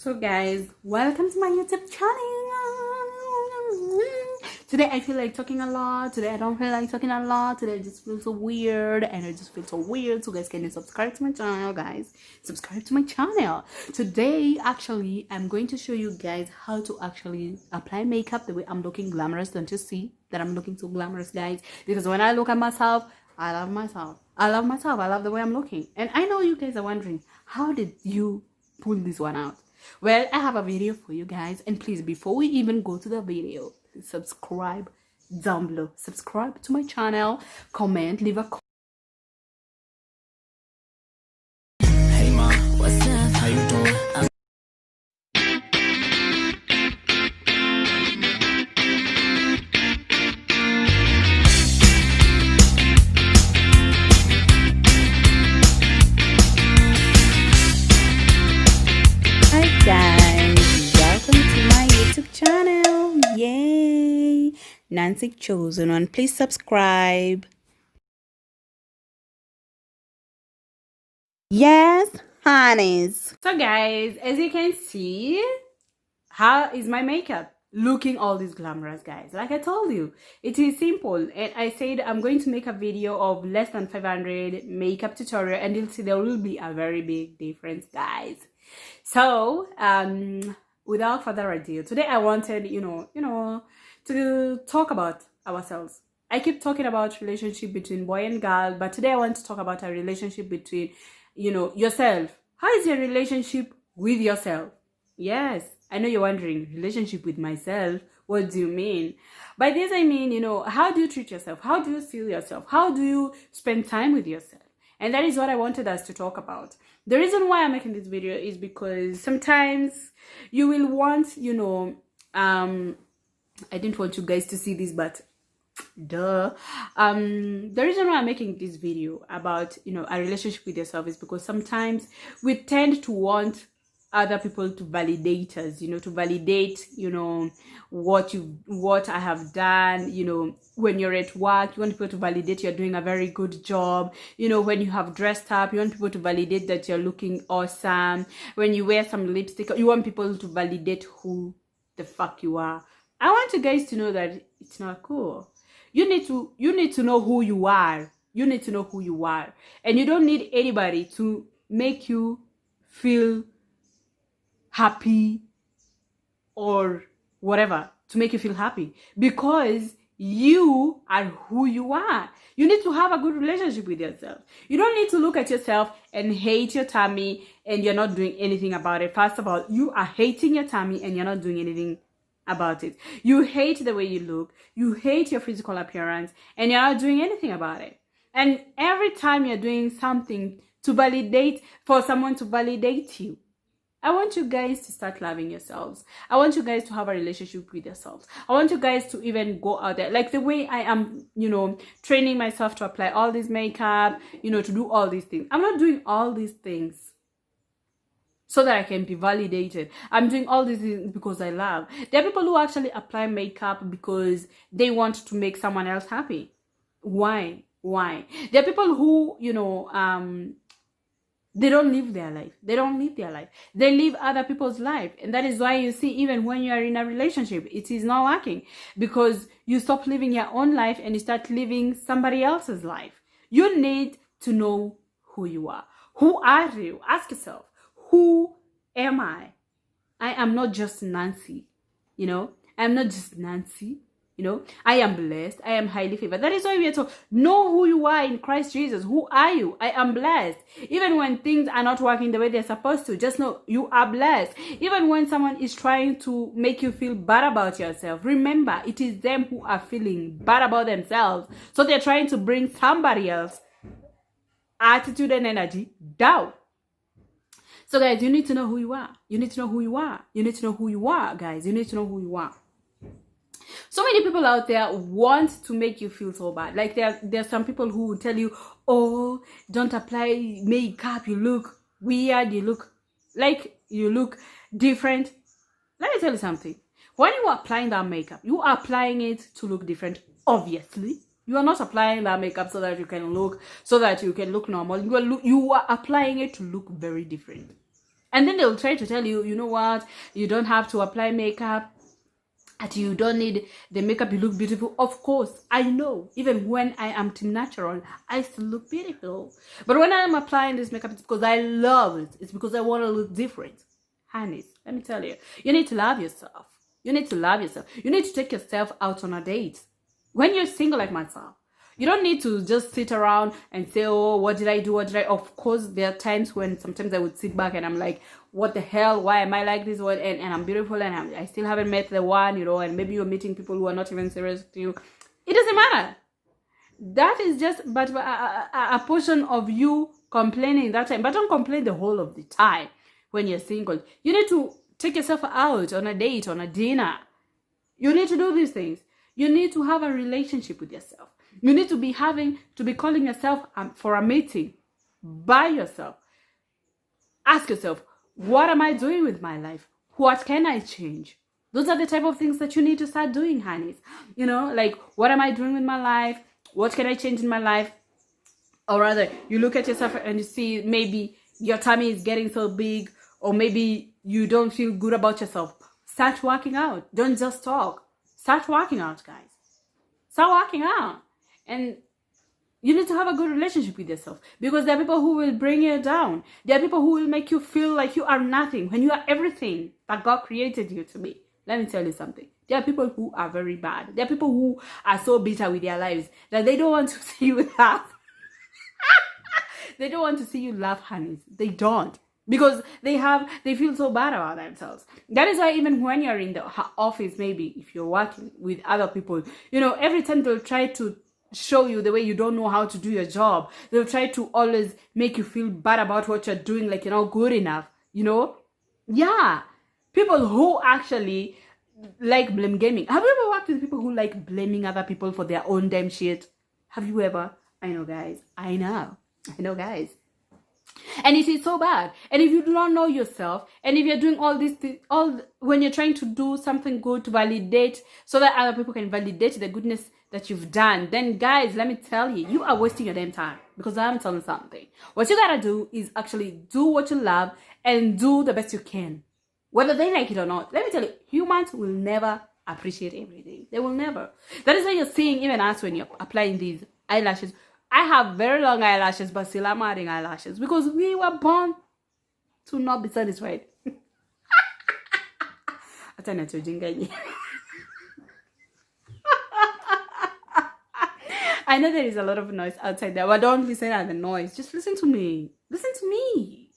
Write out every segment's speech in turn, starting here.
So guys, welcome to my YouTube channel. Today I feel like talking a lot. Today I don't feel like talking a lot. Today I just feel so weird, and I just feel so weird. So guys, can you subscribe to my channel, guys? Subscribe to my channel. Today actually I'm going to show you guys how to actually apply makeup the way I'm looking glamorous. Don't you see that I'm looking so glamorous, guys? Because when I look at myself, I love myself. I love myself. I love the way I'm looking. And I know you guys are wondering, how did you pull this one out? Well, I have a video for you guys, and please, before we even go to the video, subscribe down below. Subscribe to my channel, comment, leave a comment. Hey ma, what's up? How you doing? Hi guys, welcome to my YouTube channel. Yay! Nancy Chosen One. Please subscribe. Yes, honeys. So guys, as you can see, how is my makeup looking all this glamorous, guys? Like I told you, it is simple, and I said I'm going to make a video of less than 500 makeup tutorial, and you'll see there will be a very big difference, guys. So without further ado, today I wanted to talk about ourselves. I keep talking about relationship between boy and girl, but today I want to talk about a relationship between yourself. How is your relationship with yourself? Yes, I know you're wondering, relationship with myself, what do you mean? By this I mean, how do you treat yourself? How do you feel yourself? How do you spend time with yourself? And that is what I wanted us to talk about. The reason why I'm making this video is because sometimes you will want, I didn't want you guys to see this, but duh. The reason why I'm making this video about, a relationship with yourself is because sometimes we tend to want other people to validate us, to validate, what I have done. When you're at work, you want people to validate you're doing a very good job. When you have dressed up, you want people to validate that you're looking awesome. When you wear some lipstick, you want people to validate who the fuck you are. I want you guys to know that it's not cool. You need to know who you are. You need to know who you are, and you don't need anybody to make you feel happy or whatever, to make you feel happy, because you are who you are. You need to have a good relationship with yourself. You don't need to look at yourself and hate your tummy and you're not doing anything about it. First of all, you are hating your tummy and you're not doing anything about it. You hate the way you look, you hate your physical appearance, and you're not doing anything about it. And every time you're doing something to validate, for someone to validate you, I want you guys to start loving yourselves. I want you guys to have a relationship with yourselves. I want you guys to even go out there, like the way I am, training myself to apply all this makeup, to do all these things. I'm not doing all these things so that I can be validated. I'm doing all these things because I love. There are people who actually apply makeup because they want to make someone else happy. Why? There are people who, they don't live their life. They don't live their life. They live other people's life. And that is why you see, even when you are in a relationship, it is not working, because you stop living your own life and you start living somebody else's life. You need to know who you are. Who are you? Ask yourself, who am I? I am not just Nancy. I'm not just Nancy. I am blessed. I am highly favored. That is why we are told, know who you are in Christ Jesus. Who are you? I am blessed. Even when things are not working the way they're supposed to, just know you are blessed. Even when someone is trying to make you feel bad about yourself, remember, it is them who are feeling bad about themselves. So they're trying to bring somebody else attitude and energy down. So guys, you need to know who you are. You need to know who you are. You need to know who you are, guys. You need to know who you are. So many people out there want to make you feel so bad. Like there's some people who will tell you, oh, don't apply makeup, you look weird, you look different. Let me tell you something. When you are applying that makeup, you are applying it to look different, obviously. You are not applying that makeup so that you can look normal. You are applying it to look very different. And then they'll try to tell you, you know what, you don't have to apply makeup, that you don't need the makeup, you look beautiful. Of course, I know, even when I am team natural, I still look beautiful. But when I am applying this makeup, it's because I love it. It's because I want to look different. Honeys, let me tell you, you need to love yourself. You need to love yourself. You need to take yourself out on a date. When you're single like myself, you don't need to just sit around and say, oh, what did I do? What did I? Of course, there are times when sometimes I would sit back and I'm like, what the hell? Why am I like this? And I'm beautiful and I still haven't met the one, you know, and maybe you're meeting people who are not even serious with you. It doesn't matter. That is just but a portion of you complaining that time. But don't complain the whole of the time when you're single. You need to take yourself out on a date, on a dinner. You need to do these things. You need to have a relationship with yourself. You need to be calling yourself for a meeting by yourself. Ask yourself, what am I doing with my life? What can I change? Those are the type of things that you need to start doing, honeys. You know, like, what am I doing with my life? What can I change in my life? Or rather, you look at yourself and you see maybe your tummy is getting so big, or maybe you don't feel good about yourself. Start working out. Don't just talk. Start working out, guys. Start working out. And you need to have a good relationship with yourself, because there are people who will bring you down. There are people who will make you feel like you are nothing when you are everything that God created you to be. Let me tell you something. There are people who are very bad. There are people who are so bitter with their lives that they don't want to see you laugh. They don't want to see you laugh, honeys. They don't. Because they feel so bad about themselves. That is why even when you're in the office, maybe if you're working with other people, you know, every time they'll try to show you the way you don't know how to do your job. They'll try to always make you feel bad about what you're doing, like you're not good enough, you know? Yeah. People who actually like blame gaming. Have you ever worked with people who like blaming other people for their own damn shit? Have you ever? I know, guys. I know, guys. And it is so bad. And if you do not know yourself, and if you're doing all these things, when you're trying to do something good to validate, so that other people can validate the goodness that you've done, then guys, let me tell you, you are wasting your damn time. Because I'm telling you something. What you gotta do is actually do what you love and do the best you can. Whether they like it or not. Let me tell you, humans will never appreciate everything. They will never. That is why you're seeing even us when you're applying these eyelashes. I have very long eyelashes, but still I'm adding eyelashes because we were born to not be satisfied. I know there is a lot of noise outside there, but don't listen at the noise. Just listen to me. Listen to me.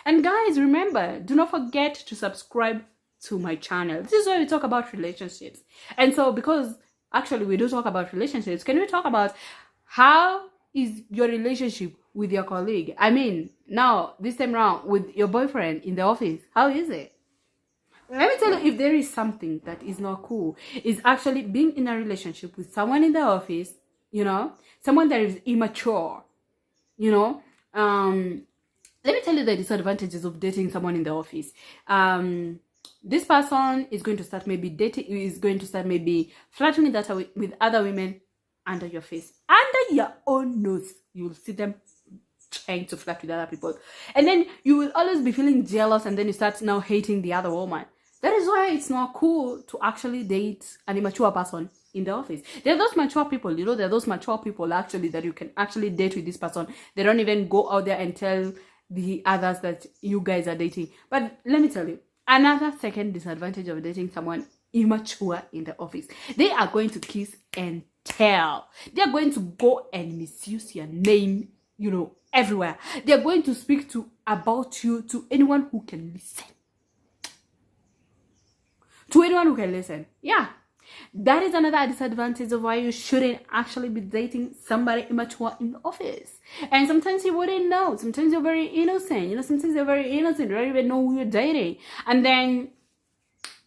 And guys, remember, do not forget to subscribe to my channel. This is where we talk about relationships. And so, because actually we do talk about relationships, can we talk about how is your relationship with your colleague? I mean, now, this time around, with your boyfriend in the office, how is it? Let me tell you, if there is something that is not cool, is actually being in a relationship with someone in the office, you know, someone that is immature, you know. Let me tell you the disadvantages of dating someone in the office. This person is going to start maybe dating, is going to start maybe flirting with other women under your face, under your own nose. You will see them trying to flirt with other people, and then you will always be feeling jealous, and then you start now hating the other woman. That is why it's not cool to actually date an immature person in the office. There are those mature people, you know, there are those mature people actually that you can actually date with this person. They don't even go out there and tell the others that you guys are dating. But let me tell you, another second disadvantage of dating someone immature in the office, they are going to kiss and tell. They are going to go and misuse your name, you know, everywhere. They are going to speak about you to anyone who can listen. To anyone who can listen. Yeah. That is another disadvantage of why you shouldn't actually be dating somebody immature in the office. And sometimes you wouldn't know. Sometimes you're very innocent. You know, sometimes you're very innocent. You don't even know who you're dating. And then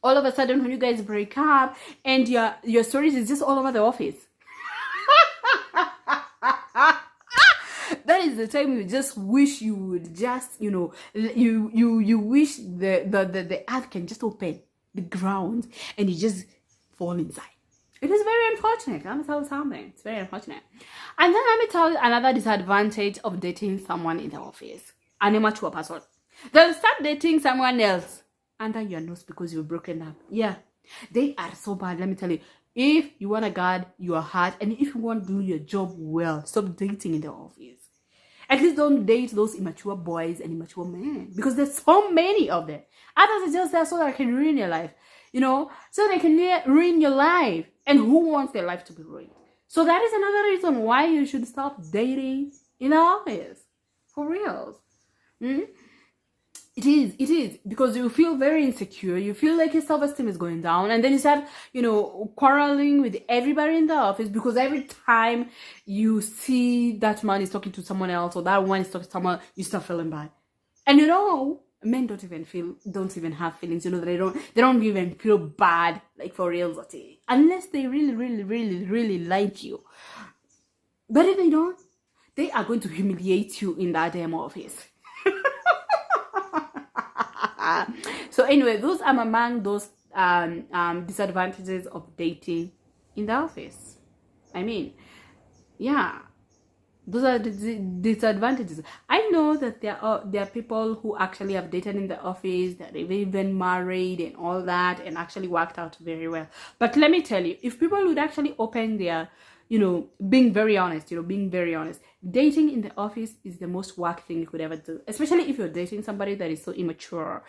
all of a sudden when you guys break up and your stories is just all over the office. That is the time you just wish you would just, you know, you wish the earth can just open the ground and you just fall inside. It is very unfortunate. Let me tell you something. It's very unfortunate. And then let me tell you another disadvantage of dating someone in the office. An immature person. They'll start dating someone else under your nose because you've broken up. Yeah, they are so bad. Let me tell you. If you want to guard your heart and if you want to do your job well, stop dating in the office. At least don't date those immature boys and immature men because there's so many of them. Others are just there so that they can ruin your life, so they can ruin your life. And who wants their life to be ruined? So that is another reason why you should stop dating in the office. For real. It is because you feel very insecure. You feel like your self-esteem is going down, and then you start, quarreling with everybody in the office because every time you see that man is talking to someone else or that one is talking to someone, you start feeling bad. And men don't even have feelings. They don't even feel bad, like for real, unless they really, really, really, really like you. But if they don't, they are going to humiliate you in that damn office. So anyway, those are among those disadvantages of dating in the office. I mean, yeah, those are the disadvantages. I know that there are people who actually have dated in the office, that they've even married and all that, and actually worked out very well. But let me tell you, if people would actually open their, being very honest, dating in the office is the most work thing you could ever do, especially if you're dating somebody that is so immature,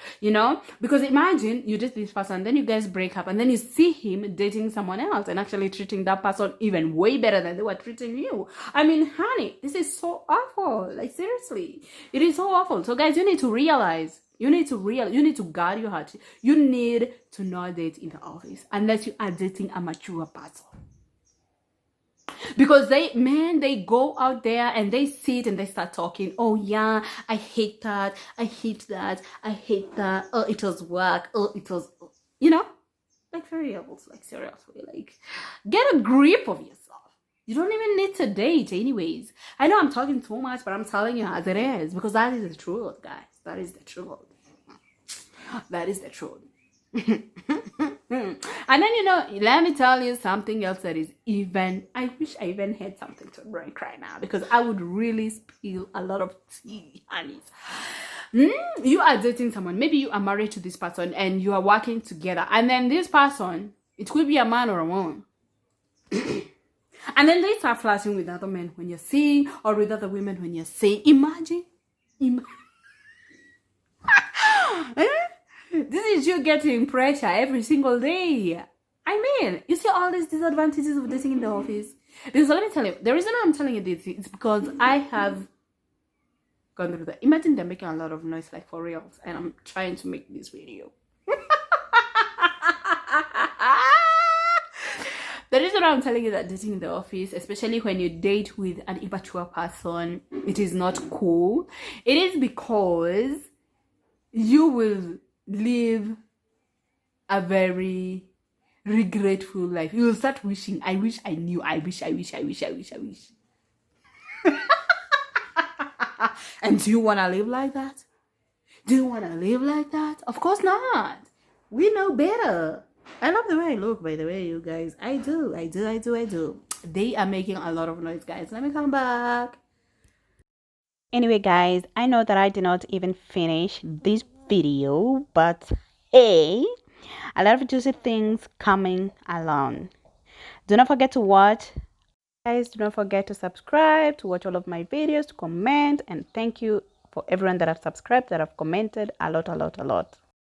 because imagine you date this person, then you guys break up, and then you see him dating someone else and actually treating that person even way better than they were treating you. I mean, honey, this is so awful. Like, seriously, it is so awful. So guys, you need to realize, you need to guard your heart. You need to not date in the office unless you are dating a mature person. Because they go out there and they sit and they start talking. Oh yeah, I hate that. I hate that. I hate that. Oh, it was work. Oh, it was, like for real, like seriously, like get a grip of yourself. You don't even need to date anyways. I know I'm talking too much, but I'm telling you as it is because that is the truth, guys. That is the truth. That is the truth. And then let me tell you something else that is I wish I even had something to drink right now because I would really spill a lot of tea, honey. You are dating someone, maybe you are married to this person and you are working together, and then this person, it could be a man or a woman, and then they start flirting with other men when you're seeing, or with other women when you're seeing. Imagine. This is you getting pressure every single day. I mean, you see all these disadvantages of dating in the office. Because let me tell you, the reason I'm telling you this is because I have gone through that. Imagine they're making a lot of noise, like for reals, and I'm trying to make this video. The reason I'm telling you that dating in the office, especially when you date with an immature person, it is not cool. It is because you will live a very regretful life. You will start wishing, I wish I knew, I wish. And do you want to live like that? Of course not. We know better. I love the way I look, by the way, you guys. I do. They are making a lot of noise, guys. Let me come back. Anyway, guys, I know that I did not even finish this video, but hey, a lot of juicy things coming along. Do not forget to watch, guys. Do not forget to subscribe, to watch all of my videos, to comment, and thank you for everyone that have subscribed, that have commented a lot.